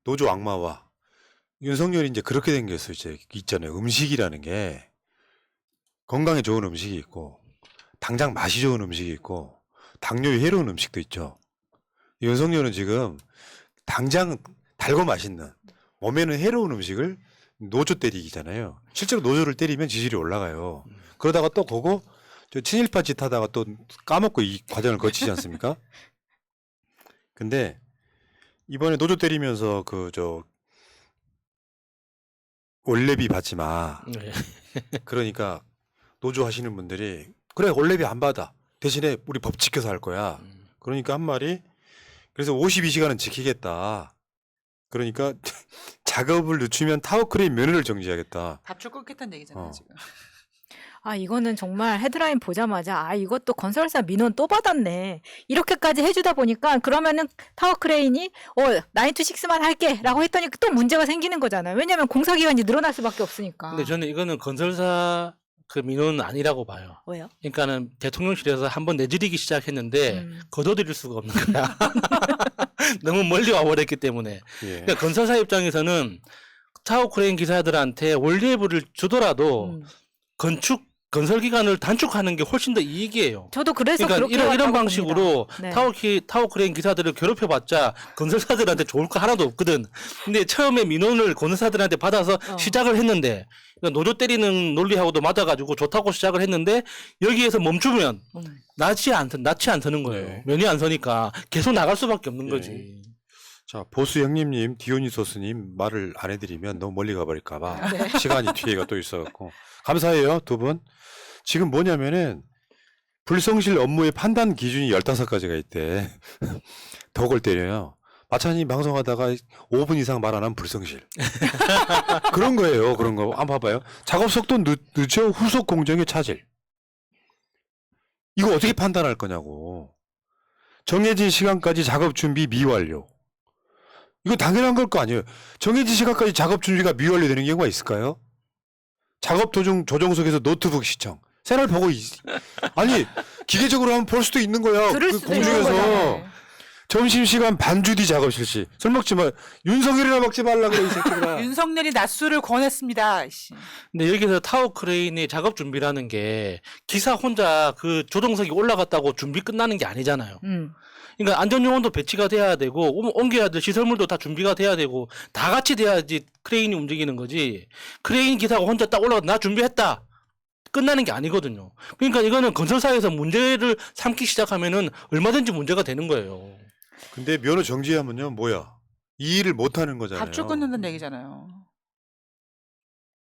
노조 악마와 윤석열이 이제 그렇게 된 게 이제 있잖아요. 음식이라는 게 건강에 좋은 음식이 있고 당장 맛이 좋은 음식이 있고 당뇨에 해로운 음식도 있죠. 윤석열은 지금 당장 달고 맛있는 몸에는 해로운 음식을 노조 때리기잖아요. 실제로 노조를 때리면 지지율이 올라가요. 그러다가 또 그거 친일파 짓 하다가 또 까먹고 이 과정을 거치지 않습니까? 근데 이번에 노조 때리면서 원래비 받지 마. 네. 그러니까 노조 하시는 분들이 그래 원래비 안 받아. 대신에 우리 법 지켜서 할 거야. 그러니까 한 말이 그래서 52시간은 지키겠다. 그러니까 작업을 늦추면 타워크레인 면허를 정지하겠다. 밥줄 끊겠다는 얘기잖아요 지금. 아, 이거는 정말 헤드라인 보자마자 아, 이것도 건설사 민원 또 받았네. 이렇게까지 해주다 보니까 그러면은 타워크레인이 9to6만 할게라고 했더니 또 문제가 생기는 거잖아요. 왜냐하면 공사기간이 늘어날 수밖에 없으니까. 근데 저는 이거는 건설사 그 민원은 아니라고 봐요. 왜요? 그러니까는 대통령실에서 한번 내지르기 시작했는데 거둬들일 수가 없는 거야. 너무 멀리 와버렸기 때문에. 예. 그러니까 건설사 입장에서는 타워크레인 기사들한테 원리회부를 주더라도 건설 기간을 단축하는 게 훨씬 더 이익이에요. 저도 그래서 그러니까 그렇게 이런 왔다고 방식으로 봅니다. 네. 타워크레인 기사들을 괴롭혀봤자 건설사들한테 좋을 거 하나도 없거든. 근데 처음에 민원을 건설사들한테 받아서 시작을 했는데 그러니까 노조 때리는 논리하고도 맞아가지고 좋다고 시작을 했는데 여기에서 멈추면 낯이 안 서는 거예요. 네. 면이 안 서니까 계속 나갈 수밖에 없는 네. 거지. 자 보수 형님님 디오니소스님 말을 안 해드리면 너무 멀리 가버릴까봐 네. 시간이 뒤에가 또 있어갖고 감사해요 두 분. 지금 뭐냐면은 불성실 업무의 판단 기준이 15가지가 있대. 덕을 때려요. 마찬가지 방송하다가 5분 이상 말 안 하면 불성실. 그런 거예요. 그런 거. 한번 봐봐요. 작업 속도 늦어 후속 공정의 차질. 이거 어떻게 판단할 거냐고. 정해진 시간까지 작업 준비 미완료. 이거 당연한 걸 거 아니에요. 정해진 시간까지 작업 준비가 미완료되는 경우가 있을까요? 작업 도중 조정석에서 노트북 시청. 새날 보고 아니 기계적으로 하면 볼 수도 있는 거야. 들을 그 수도 있는 공중에서 거잖아요. 점심시간 반주 뒤 작업 실시. 술 먹지 마. 윤석열이나 먹지 말라 그래 이 새끼들아. 윤석열이 낮술을 권했습니다. 씨. 근데 여기서 타워크레인의 작업 준비라는 게 기사 혼자 그 조종석이 올라갔다고 준비 끝나는 게 아니잖아요. 그러니까 안전요원도 배치가 돼야 되고 옮겨야 될 시설물도 다 준비가 돼야 되고 다 같이 돼야지 크레인이 움직이는 거지. 크레인 기사가 혼자 딱 올라가 나 준비했다. 끝나는 게 아니거든요. 그러니까 이거는 건설사에서 문제를 삼기 시작하면은 얼마든지 문제가 되는 거예요. 근데 면허 정지하면요 뭐야? 이 일을 못 하는 거잖아요. 밥줄 끊는다는 얘기잖아요.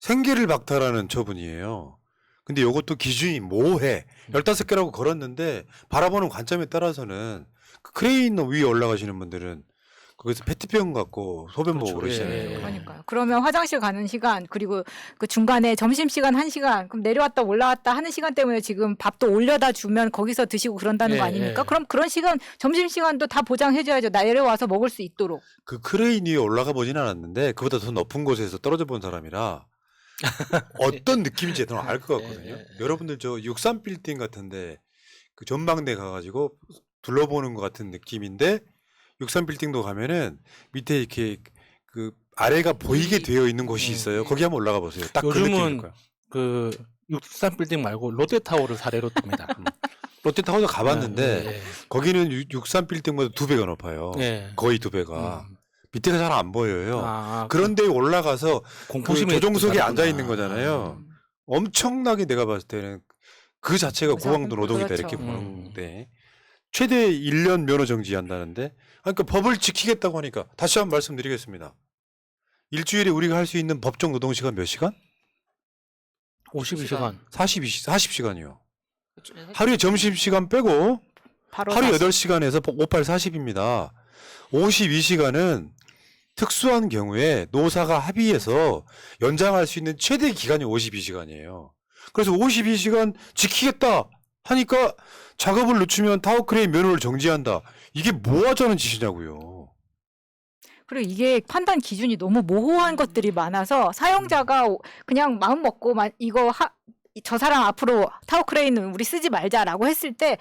생계를 박탈하는 처분이에요. 근데 이것도 기준이 모호해. 15개라고 걸었는데 바라보는 관점에 따라서는 그 크레인 위에 올라가시는 분들은 거기서 페트병 갖고 소변 보고 그렇죠. 그러시잖아요. 예. 그러니까요. 그러면 화장실 가는 시간 그리고 그 중간에 점심시간 1시간 그럼 내려왔다 올라왔다 하는 시간 때문에 지금 밥도 올려다 주면 거기서 드시고 그런다는 예, 거 아닙니까? 예. 그럼 그런 시간 점심시간도 다 보장해줘야죠. 내려와서 먹을 수 있도록. 그 크레인 위에 올라가 보진 않았는데 그보다 더 높은 곳에서 떨어져 본 사람이라 어떤 느낌인지 저는 알 것 같거든요. 여러분들 저 63 빌딩 같은데 그 전망대 가가지고 둘러보는 것 같은 느낌인데 63 빌딩도 가면은 밑에 이렇게 그 아래가 보이게 되어 있는 곳이 있어요. 거기 한번 올라가 보세요. 딱 그 요즘은 느낌일 거예요. 그 63 빌딩 말고 롯데타워를 사례로 듭니다. 롯데타워도 가봤는데 예. 거기는 63 빌딩보다 2배가 높아요. 예. 거의 2배가. 밑에가 잘 안 보여요. 아, 그런데 올라가서 그 공포심이 조종석에 있구나. 앉아 있는 거잖아요. 엄청나게 내가 봤을 때는 그 자체가 구강도 노동이다 그렇죠. 이렇게 보는데 최대 1년 면허 정지한다는데 그러니까 법을 지키겠다고 하니까 다시 한번 말씀드리겠습니다. 일주일에 우리가 할 수 있는 법정 노동시간 몇 시간? 52시간. 40시간이요. 하루에 점심시간 빼고 바로 하루 다시. 8시간에서 58, 40입니다. 52시간은 특수한 경우에 노사가 합의해서 연장할 수 있는 최대 기간이 52시간이에요. 그래서 52시간 지키겠다 하니까 작업을 늦추면 타워크레인 면허를 정지한다. 이게 뭐 하자는 짓이냐고요. 그리고 이게 판단 기준이 너무 모호한 것들이 많아서 사용자가 그냥 마음 먹고 저 사람 앞으로 타워크레인은 우리 쓰지 말자라고 했을 때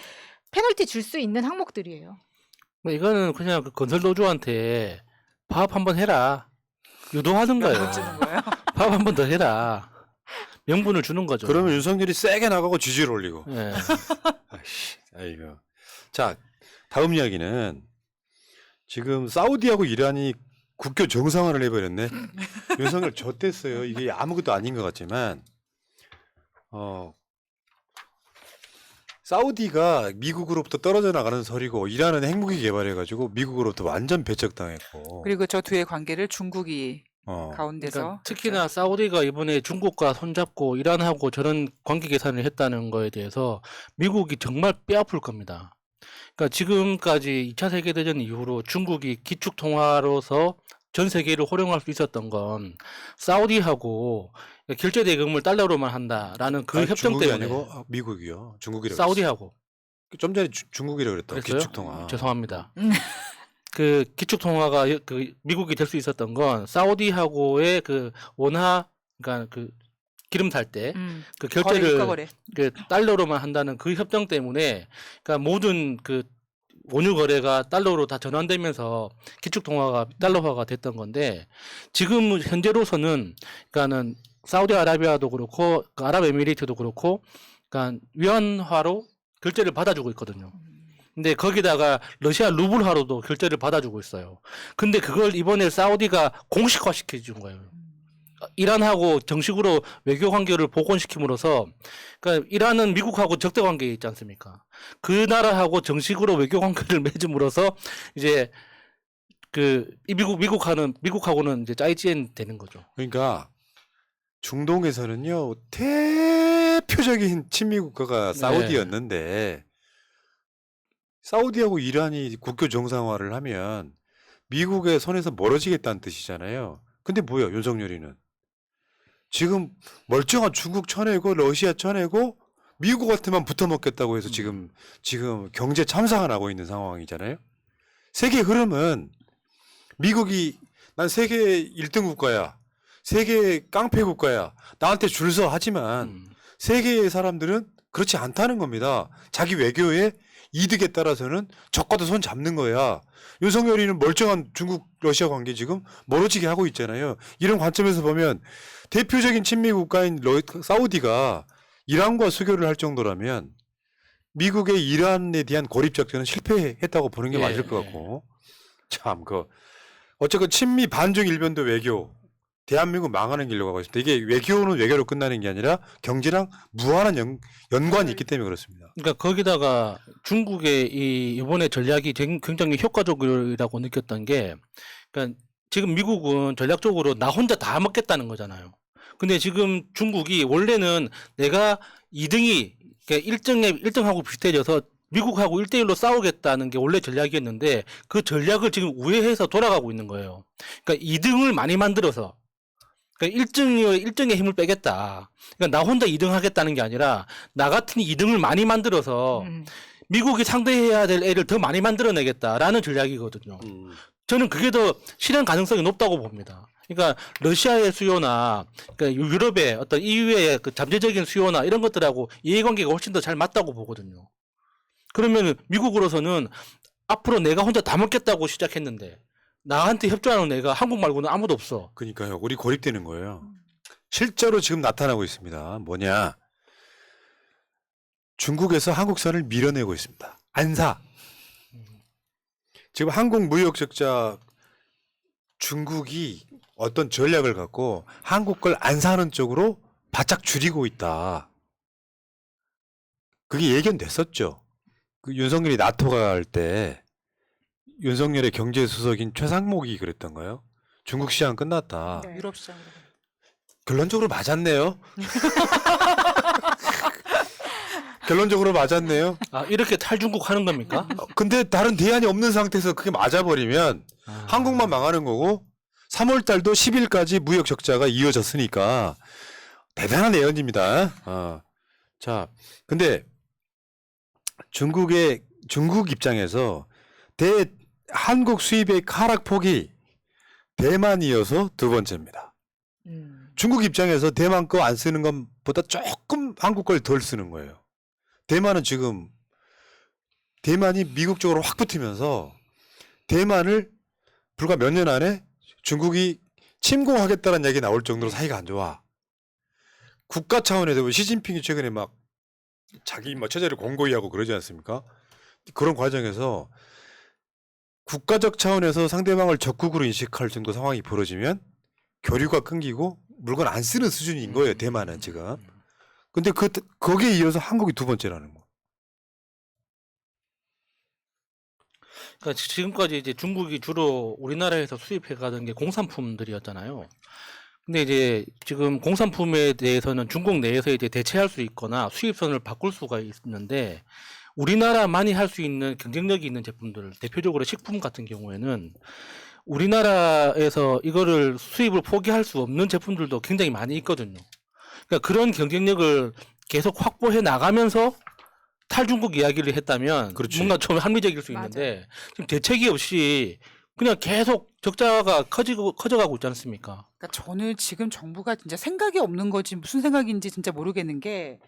페널티 줄 수 있는 항목들이에요. 이거는 그냥 그 건설 노조한테 파업 한번 해라. 유도하는 거예요. 못 주는 거예요? 파업 한번 더 해라. 명분을 주는 거죠. 그러면 윤석열이 세게 나가고 지지를 올리고. 예. 아이씨, 아이고. 자, 다음 이야기는 지금 사우디하고 이란이 국교 정상화를 해버렸네. 윤석열 졌댔어요. 이게 아무것도 아닌 것 같지만, 사우디가 미국으로부터 떨어져 나가는 설이고, 이란은 핵무기 개발해가지고 미국으로부터 완전 배척당했고. 그리고 저 두의 관계를 중국이 어. 가운데서 그러니까 특히나 사우디가 이번에 중국과 손잡고 이란하고 저런 관계 개선을 했다는 거에 대해서 미국이 정말 뼈아플 겁니다. 그러니까 지금까지 2차 세계대전 이후로 중국이 기축 통화로서 전 세계를 호령할 수 있었던 건 사우디하고 결제 대금을 달러로만 한다라는 그 아니, 협정 중국이 때문에 아니고 미국이요. 중국이라고. 사우디하고 좀 전에 중국이라고 그랬다. 그랬어요? 기축통화. 죄송합니다. 그 기축 통화가 그 미국이 될 수 있었던 건 사우디하고의 그 원화 그러니까 그 기름 살 때 그 거래, 결제를 유가 거래. 그 달러로만 한다는 그 협정 때문에 그러니까 모든 그 원유 거래가 달러로 다 전환되면서 기축 통화가 달러화가 됐던 건데 지금 현재로서는 그러니까는 사우디아라비아도 그렇고 그 아랍에미리트도 그렇고 그러니까 위안화로 결제를 받아주고 있거든요. 근데 거기다가 러시아 루블화로도 결제를 받아주고 있어요. 근데 그걸 이번에 사우디가 공식화 시켜준 거예요. 이란하고 정식으로 외교 관계를 복원시킴으로써, 그러니까 이란은 미국하고 적대 관계에 있지 않습니까? 그 나라하고 정식으로 외교 관계를 맺음으로써 이제 이 미국하고는 이제 짜이지엔 되는 거죠. 그러니까 중동에서는요 대표적인 친미 국가가 사우디였는데 사우디하고 이란이 국교 정상화를 하면 미국의 손에서 멀어지겠다는 뜻이잖아요. 근데 뭐야 윤석열이는 지금 멀쩡한 중국 쳐내고 러시아 쳐내고 미국한테만 붙어먹겠다고 해서 지금 경제 참사가 나고 있는 상황이잖아요. 세계 흐름은 미국이 난 세계 1등 국가야. 세계 깡패 국가야. 나한테 줄 서 하지만 세계의 사람들은 그렇지 않다는 겁니다. 자기 외교의 이득에 따라서는 적과도 손 잡는 거야. 윤석열이는 멀쩡한 중국 러시아 관계 지금 멀어지게 하고 있잖아요. 이런 관점에서 보면 대표적인 친미 국가인 사우디가 이란과 수교를 할 정도라면 미국의 이란에 대한 고립 작전은 실패했다고 보는 게 맞을 것 같고 참 어쨌건 친미 반중 일변도 외교 대한민국 망하는 길로 가고 있습니다. 이게 외교는 외교로 끝나는 게 아니라 경제랑 무한한 연관이 있기 때문에 그렇습니다. 그러니까 거기다가 중국의 이번에 전략이 굉장히 효과적이라고 느꼈던 게, 그러니까 지금 미국은 전략적으로 나 혼자 다 먹겠다는 거잖아요. 근데 지금 중국이 원래는 내가 2등이 그러니까 1등하고 비슷해져서 미국하고 1대1로 싸우겠다는 게 원래 전략이었는데 그 전략을 지금 우회해서 돌아가고 있는 거예요. 그러니까 2등을 많이 만들어서 그러니까 1등의 힘을 빼겠다. 그러니까 나 혼자 2등 하겠다는 게 아니라 나 같은 2등을 많이 만들어서 미국이 상대해야 될 애를 더 많이 만들어내겠다라는 전략이거든요. 저는 그게 더 실현 가능성이 높다고 봅니다. 그러니까 러시아의 수요나 그러니까 유럽의 어떤 EU의 그 잠재적인 수요나 이런 것들하고 이해관계가 훨씬 더 잘 맞다고 보거든요. 그러면 미국으로서는 앞으로 내가 혼자 다 먹겠다고 시작했는데 나한테 협조하는 애가 한국 말고는 아무도 없어. 그러니까요. 우리 고립되는 거예요. 실제로 지금 나타나고 있습니다. 뭐냐. 중국에서 한국산을 밀어내고 있습니다. 안 사. 지금 한국 무역 적자 중국이 어떤 전략을 갖고 한국 걸 안 사는 쪽으로 바짝 줄이고 있다. 그게 예견됐었죠. 그 윤석열이 나토 갈 때 윤석열의 경제수석인 최상목이 그랬던가요? 중국 시장 끝났다. 네. 유럽 시장. 결론적으로 맞았네요. 결론적으로 맞았네요. 아, 이렇게 탈중국 하는 겁니까? 근데 다른 대안이 없는 상태에서 그게 맞아버리면 한국만 망하는 거고 3월 달도 10일까지 무역 적자가 이어졌으니까 대단한 예언입니다. 자, 근데 중국 입장에서 한국 수입의 하락폭이 대만이어서 두 번째입니다. 중국 입장에서 대만 거 안 쓰는 것보다 조금 한국 걸 덜 쓰는 거예요. 대만은 지금 대만이 미국 쪽으로 확 붙으면서 대만을 불과 몇 년 안에 중국이 침공하겠다는 얘기 나올 정도로 사이가 안 좋아. 국가 차원에서 시진핑이 최근에 막 자기 뭐 처제를 공고히 하고 그러지 않습니까? 그런 과정에서 국가적 차원에서 상대방을 적국으로 인식할 정도 상황이 벌어지면 교류가 끊기고 물건 안 쓰는 수준인 거예요. 대만은 지금. 근데 거기에 이어서 한국이 두 번째라는 거. 그러니까 지금까지 이제 중국이 주로 우리나라에서 수입해 가던 게 공산품들이었잖아요. 근데 이제 지금 공산품에 대해서는 중국 내에서 이제 대체할 수 있거나 수입선을 바꿀 수가 있는데 우리나라만이 할 수 있는 경쟁력이 있는 제품들, 대표적으로 식품 같은 경우에는 우리나라에서 이거를 수입을 포기할 수 없는 제품들도 굉장히 많이 있거든요. 그러니까 그런 경쟁력을 계속 확보해 나가면서 탈중국 이야기를 했다면 그렇지. 뭔가 좀 합리적일 수 있는데 지금 대책이 없이 그냥 계속 적자가 커져가고 있지 않습니까? 그러니까 저는 지금 정부가 진짜 생각이 없는 거지 무슨 생각인지 진짜 모르겠는 게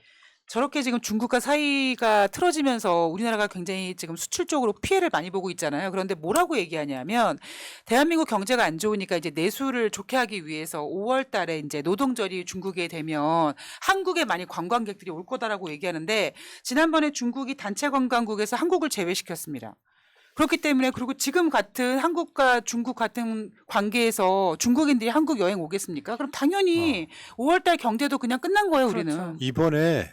저렇게 지금 중국과 사이가 틀어지면서 우리나라가 굉장히 지금 수출적으로 피해를 많이 보고 있잖아요. 그런데 뭐라고 얘기하냐면 대한민국 경제가 안 좋으니까 이제 내수를 좋게 하기 위해서 5월 달에 이제 노동절이 중국에 되면 한국에 많이 관광객들이 올 거다라고 얘기하는데 지난번에 중국이 단체 관광국에서 한국을 제외시켰습니다. 그렇기 때문에 그리고 지금 같은 한국과 중국 같은 관계에서 중국인들이 한국 여행 오겠습니까? 그럼 당연히 5월 달 경제도 그냥 끝난 거예요, 우리는. 그렇죠. 이번에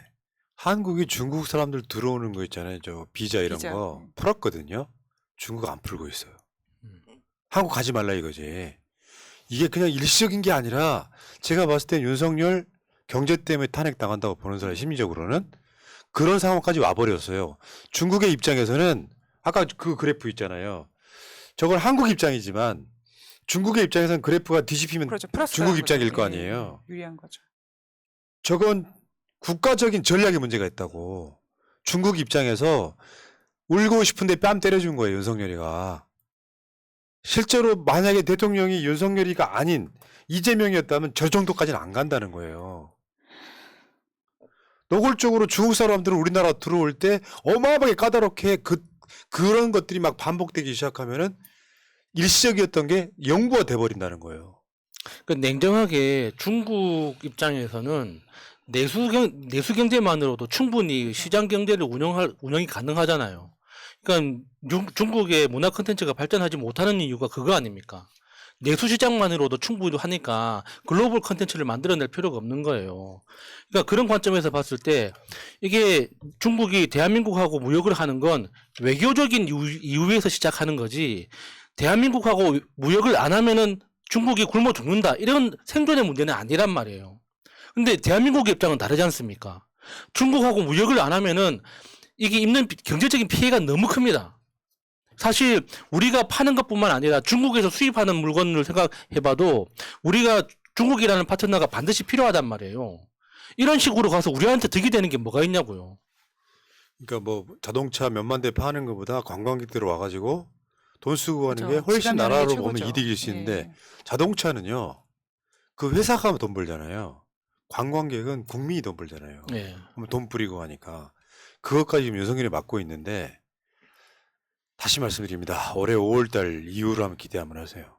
한국이 중국 사람들 들어오는 거 있잖아요. 저 비자 이런 비자. 거 풀었거든요. 중국 안 풀고 있어요. 한국 가지 말라 이거지. 이게 그냥 일시적인 게 아니라 제가 봤을 땐 윤석열 경제 때문에 탄핵당한다고 보는 사람 심리적으로는 그런 상황까지 와버렸어요. 중국의 입장에서는 아까 그 그래프 있잖아요. 저건 한국 입장이지만 중국의 입장에서는 그래프가 뒤집히면 그렇죠. 플러스 중국 입장일 거죠. 거 아니에요. 유리한 거죠. 저건 국가적인 전략의 문제가 있다고. 중국 입장에서 울고 싶은데 뺨 때려준 거예요, 윤석열이가. 실제로 만약에 대통령이 윤석열이가 아닌 이재명이었다면 저 정도까지는 안 간다는 거예요. 노골적으로 중국 사람들은 우리나라 들어올 때 어마어마하게 까다롭게 그런 것들이 막 반복되기 시작하면은 일시적이었던 게 영구가 돼버린다는 거예요. 그러니까 냉정하게 중국 입장에서는 내수 경제만으로도 충분히 시장 경제를 운영이 가능하잖아요. 그러니까 중국의 문화 콘텐츠가 발전하지 못하는 이유가 그거 아닙니까? 내수 시장만으로도 충분히 하니까 글로벌 콘텐츠를 만들어낼 필요가 없는 거예요. 그러니까 그런 관점에서 봤을 때 이게 중국이 대한민국하고 무역을 하는 건 외교적인 이유에서 시작하는 거지 대한민국하고 무역을 안 하면은 중국이 굶어 죽는다 이런 생존의 문제는 아니란 말이에요. 근데 대한민국의 입장은 다르지 않습니까? 중국하고 무역을 안 하면은 이게 입는 경제적인 피해가 너무 큽니다. 사실 우리가 파는 것뿐만 아니라 중국에서 수입하는 물건을 생각해봐도 우리가 중국이라는 파트너가 반드시 필요하단 말이에요. 이런 식으로 가서 우리한테 득이 되는 게 뭐가 있냐고요. 그러니까 뭐 자동차 몇만 대 파는 것보다 관광객들 와가지고 돈 쓰고 하는 게 그렇죠. 훨씬 시간 나라로 여행이 보면 최고죠. 이득일 수 있는데 예. 자동차는요. 그 회사가 돈 벌잖아요. 관광객은 국민이 돈 벌잖아요. 예. 돈 뿌리고 하니까. 그것까지 지금 윤석열이 맡고 있는데 다시 말씀드립니다. 올해 5월달 이후로 한번 기대 한번 하세요.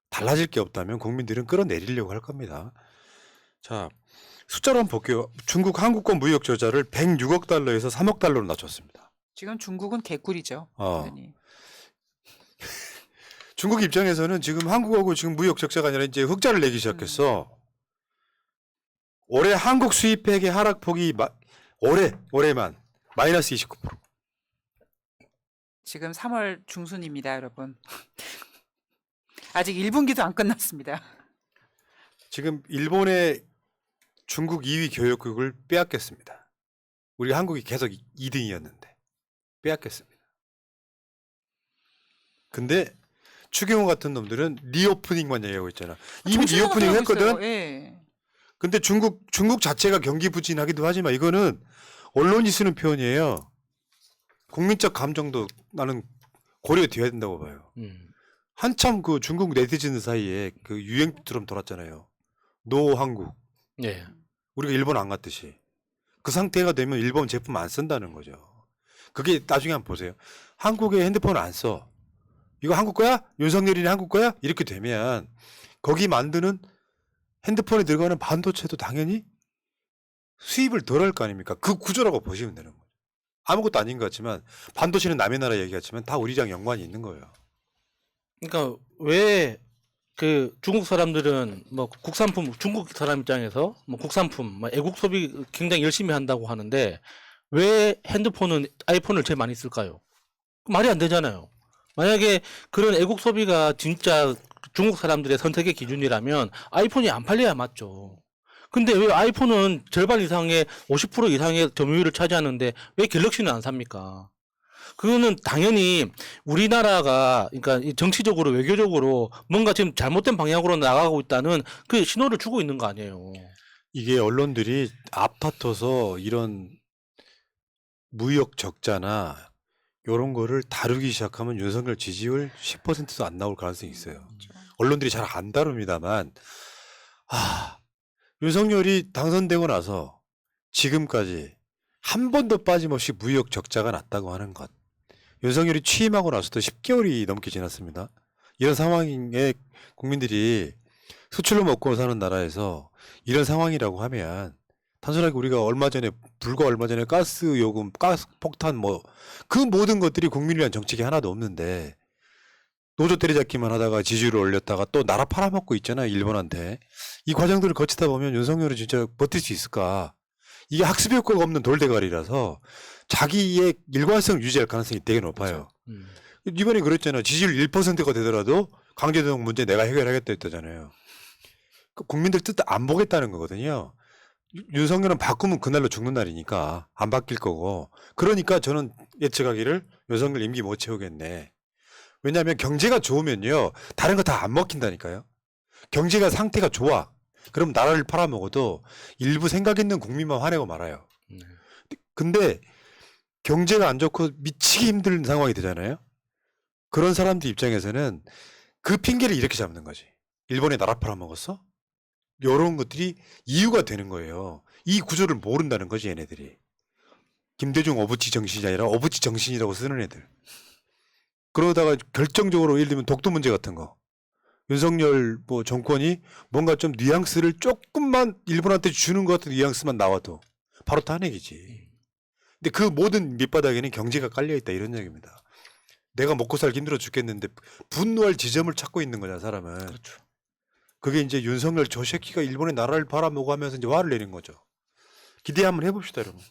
달라질 게 없다면 국민들은 끌어내리려고 할 겁니다. 자, 숫자로 한번 볼게요. 중국 한국권 무역 적자를 106억 달러에서 3억 달러로 낮췄습니다. 지금 중국은 개꿀이죠. 어. 완전히. 중국 입장에서는 지금 한국하고 지금 무역 적자가 아니라 이제 흑자를 내기 시작했어. 올해 한국 수입액의 하락폭이 올해만 마이너스 29%. 지금 3월 중순입니다, 여러분. 아직 1분기도 안 끝났습니다. 지금 일본의 중국 2위 교역국을 빼앗겼습니다. 우리 한국이 계속 2등이었는데 빼앗겼습니다. 근데 추경호 같은 놈들은 리오프닝만 얘기하고 있잖아. 이미 리오프닝 했거든. 예. 근데 중국 자체가 경기 부진하기도 하지만 이거는 언론이 쓰는 표현이에요. 국민적 감정도 나는 고려돼야 된다고 봐요. 한참 그 중국 네티즌 사이에 그 유행처럼 돌았잖아요. 노 한국. 예. 우리가 일본 안 갔듯이. 그 상태가 되면 일본 제품 안 쓴다는 거죠. 그게 나중에 한번 보세요. 한국에 핸드폰 안 써. 이거 한국 거야? 윤석열이네 한국 거야? 이렇게 되면 거기 만드는 핸드폰에 들어가는 반도체도 당연히 수입을 덜 할 거 아닙니까? 그 구조라고 보시면 되는 거예요. 아무것도 아닌 것 같지만 반도체는 남의 나라 얘기 같지만 다 우리랑 연관이 있는 거예요. 그러니까 왜 그 중국 사람들은 뭐 국산품 중국 사람 입장에서 뭐 국산품 뭐 애국 소비 굉장히 열심히 한다고 하는데 왜 핸드폰은 아이폰을 제일 많이 쓸까요? 말이 안 되잖아요. 만약에 그런 애국 소비가 진짜 중국 사람들의 선택의 기준이라면 아이폰이 안 팔려야 맞죠. 근데 왜 아이폰은 절반 이상의 50% 이상의 점유율을 차지하는데 왜 갤럭시는 안 삽니까? 그거는 당연히 우리나라가 그러니까 이 정치적으로 외교적으로 뭔가 지금 잘못된 방향으로 나가고 있다는 그 신호를 주고 있는 거 아니에요. 이게 언론들이 앞다퉈서 이런 무역 적자나 이런 거를 다루기 시작하면 윤석열 지지율 10%도 안 나올 가능성이 있어요. 언론들이 잘 안 다룹니다만 윤석열이 당선되고 나서 지금까지 한 번도 빠짐없이 무역 적자가 났다고 하는 것. 윤석열이 취임하고 나서도 10개월이 넘게 지났습니다. 이런 상황에 국민들이 수출로 먹고 사는 나라에서 이런 상황이라고 하면 단순하게 우리가 불과 얼마 전에 가스 요금, 가스 폭탄 그 모든 것들이 국민을 위한 정책이 하나도 없는데 노조 때려잡기만 하다가 지지율을 올렸다가 또 나라 팔아먹고 있잖아요, 일본한테. 이 과정들을 거치다 보면 윤석열은 진짜 버틸 수 있을까? 이게 학습 효과가 없는 돌대가리라서 자기의 일관성을 유지할 가능성이 되게 높아요. 이번에 그랬잖아요. 지지율 1%가 되더라도 강제노동 문제 내가 해결하겠다 했다잖아요. 국민들 뜻 안 보겠다는 거거든요. 윤석열은 바꾸면 그날로 죽는 날이니까 안 바뀔 거고. 그러니까 저는 예측하기를 윤석열 임기 못 채우겠네. 왜냐하면 경제가 좋으면요. 다른 거 다 안 먹힌다니까요. 경제가 상태가 좋아. 그럼 나라를 팔아먹어도 일부 생각 있는 국민만 화내고 말아요. 근데 경제가 안 좋고 미치기 힘든 상황이 되잖아요. 그런 사람들 입장에서는 그 핑계를 이렇게 잡는 거지. 일본에 나라 팔아먹었어? 이런 것들이 이유가 되는 거예요. 이 구조를 모른다는 거지 얘네들이. 김대중 어부치 정신이 아니라 어부치 정신이라고 쓰는 애들. 그러다가 결정적으로 예를 들면 독도 문제 같은 거. 윤석열 정권이 뭔가 좀 뉘앙스를 조금만 일본한테 주는 것 같은 뉘앙스만 나와도 바로 탄핵이지. 근데 그 모든 밑바닥에는 경제가 깔려있다 이런 얘기입니다. 내가 먹고 살기 힘들어 죽겠는데 분노할 지점을 찾고 있는 거잖아 사람은. 그렇죠. 그게 이제 윤석열 저 새끼가 일본의 나라를 팔아먹어 하면서 이제 화를 내는 거죠. 기대 한번 해봅시다 여러분.